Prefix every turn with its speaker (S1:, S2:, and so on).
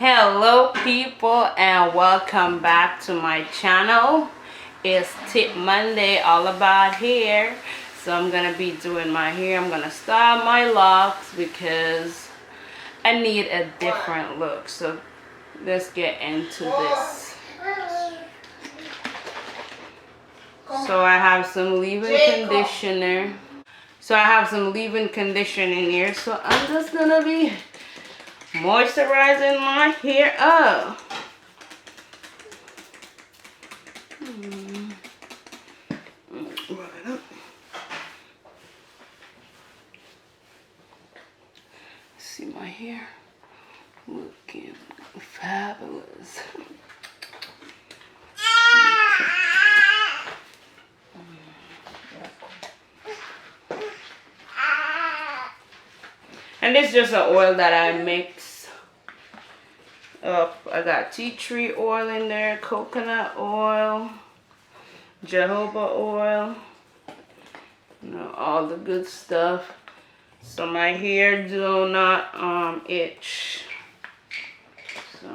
S1: Hello people and welcome back to my channel. It's Tip Monday, all about hair. So I'm gonna be doing my hair. I'm gonna style my locks because I need a different look. So let's get into this. So I have some leave-in conditioner. In here. So I'm just gonna be moisturizing my hair up. See my hair looking fabulous. And this is just an oil that I mix up. I got tea tree oil in there, coconut oil, jojoba oil, you know, all the good stuff. So my hair do not itch. So